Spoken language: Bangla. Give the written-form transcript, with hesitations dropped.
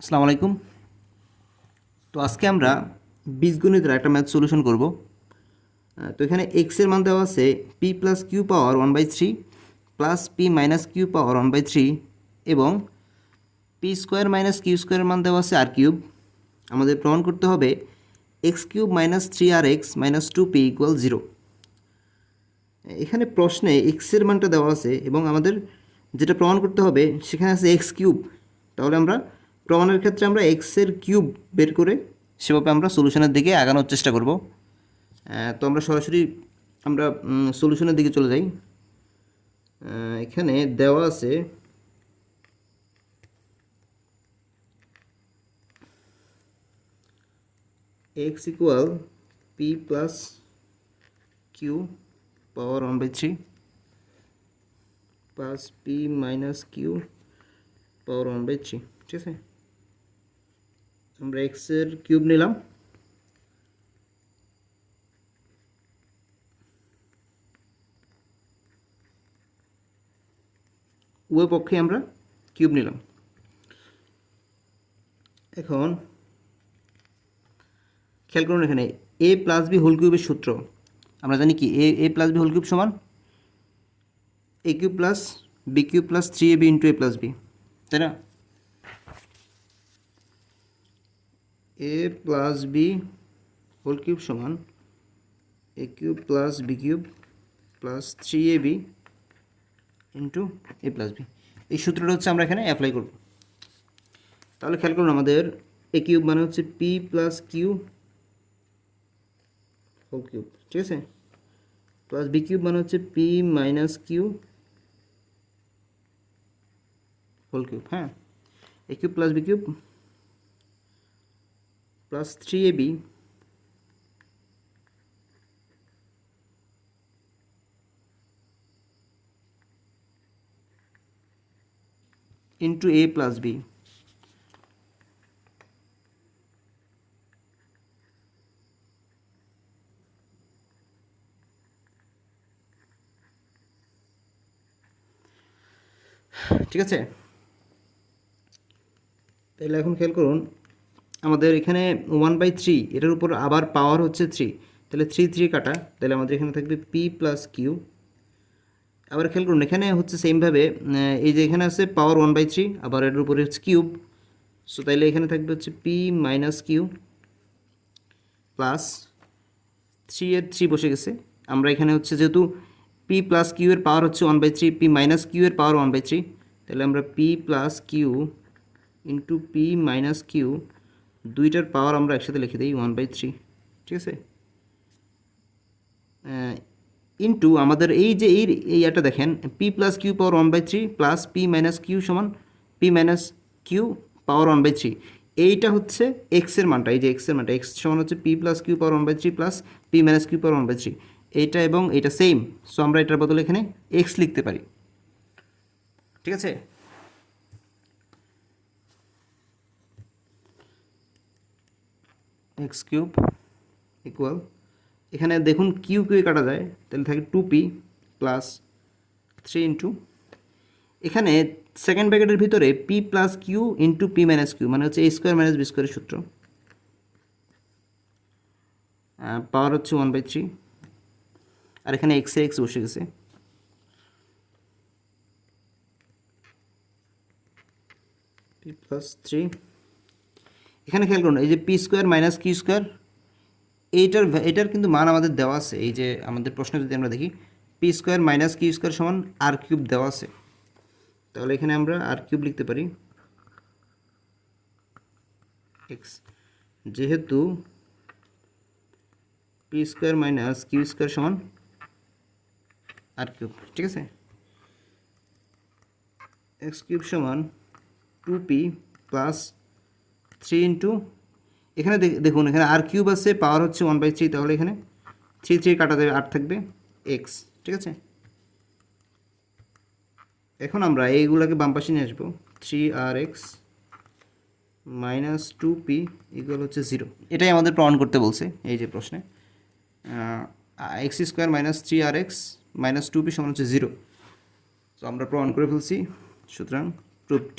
আসসালামু আলাইকুম। তো আজকে আমরা বীজগণিতের একটা ম্যাথ সলিউশন করব। তো এখানে এক্স এর মান দেওয়া আছে P plus q power 1/3 plus p minus q power 1/3 এবং পি স্কোয়ার মাইনাস কিউ স্কোয়ারের মান দেওয়া আছে আর কিউব। আমাদের প্রমাণ করতে হবে x cube minus 3r(x minus 2p = 0। এখানে প্রশ্নে এক্সের মানটা দেওয়া আছে এবং আমাদের যেটা প্রমাণ করতে হবে সেখানে আছে এক্স কিউব। তাহলে আমরা প্রমাণের ক্ষেত্রে আমরা এক্সের কিউব বের করে সেভাবে আমরা সলিউশনের দিকে আগানোর চেষ্টা করব। তো আমরা সরাসরি সলিউশনের দিকে চলে যাই। এখানে দেওয়া আছে x equal p plus q power 1/3 plus p minus q power 1/3। ঠিক আছে, আমরা এক্সের কিউব নিলাম, উভয় পক্ষে আমরা কিউব নিলাম। এখন খেয়াল করুন, এখানে এ প্লাস বি হোল কিউবের সূত্র আমরা জানি কি a plus b whole cube সমান a cube plus b cube plus 3ab into a plus b, তাই না? A plus b whole cube সমান a cube plus b cube plus 3ab into a plus b. এই সূত্রটা হচ্ছে আমরা এখানে অ্যাপ্লাই করব। তাহলে খেয়াল করুন, আমাদের এ কিউব মানে হচ্ছে p plus q whole cube, ঠিক আছে, প্লাস বি কিউব মানে হচ্ছে p minus q whole cube. হ্যাঁ, a cube plus b cube plus 3ab into a plus b. ঠিক আছে, তাহলে এখন খেয়াল করুন, আমাদের এখানে 1/3 এটার উপর আবার পাওয়ার হচ্ছে 3, তাহলে 3 কাটা, তাহলে আমাদের এখানে থাকবে পি প্লাস কিউ। আবার খেয়াল করুন, এখানে হচ্ছে সেমভাবে এই যে এখানে আছে পাওয়ার 1/3, আবার এটার উপরে হচ্ছে কিউব, সো তাইলে এখানে থাকবে হচ্ছে পি মাইনাস কিউ প্লাস 3 বসে গেছে। আমরা এখানে হচ্ছে যেহেতু পি প্লাস কিউ এর পাওয়ার হচ্ছে 1/3, পি মাইনাস কিউ এর পাওয়ার 1/3, তাহলে আমরা p plus q into p minus q দুইটার পাওয়ার আমরা একসাথে লিখে দিই 1/3। ঠিক আছে, ইন্টু আমাদের এই যে এইটা দেখেন, P plus q power 1/3 plus p minus Q সমান পি মাইনাস কিউ পাওয়ার 1/3। এইটা হচ্ছে এক্সের মানটা, এই যে এক্সের মানটা, এক্স সমান হচ্ছে p plus q power 1/3 plus p minus q power 1/3। এইটা এবং এইটা সেম, সো আমরা এটার বদলে এখানে এক্স লিখতে পারি। ঠিক আছে, এক্স কিউব ইকুয়াল, এখানে দেখুন কিউ কিউ কাটা যায়, তাহলে থাকে 2p প্লাস 3 ইন্টু, এখানে সেকেন্ড ব্র্যাকেটের ভিতরে p plus q into p minus q মানে হচ্ছে এ স্কোয়ার মাইনাস বি স্কোয়ারের সূত্র, পাওয়ার হচ্ছে 1/3, আর এখানে এক্সে এক্স বসে গেছে, পি প্লাস 3। এখানে খেয়াল করুন, এই যে p square minus q square, এটার কিন্তু মান আমাদের দেওয়া আছে। এই যে আমাদের প্রশ্নে যদি আমরা দেখি p square minus q square সমান আর কিউব দেওয়া আছে, তাহলে এখানে আমরা আর কিউব লিখতে পারি এক্স, যেহেতু p square minus q square সমান আর কিউব। ঠিক আছে, এক্স কিউব সমান 2p প্লাস 3 ইন্টু, এখানে দেখুন এখানে আর কিউব আছে, পাওয়ার হচ্ছে 1/3, তাহলে এখানে 3 কাটা যাবে, 8 থাকবে এক্স। ঠিক আছে, এখন আমরা এইগুলোকে বাম পাশে নিয়ে আসবো, 3rx মাইনাস 2p ইকুয়াল হচ্ছে 0। এটাই আমাদের প্রমাণ করতে বলছে এই যে প্রশ্নে, x square minus 3rx minus 2p সমান হচ্ছে 0। তো আমরা প্রমাণ করে ফেলছি, সুতরাং প্রুভড।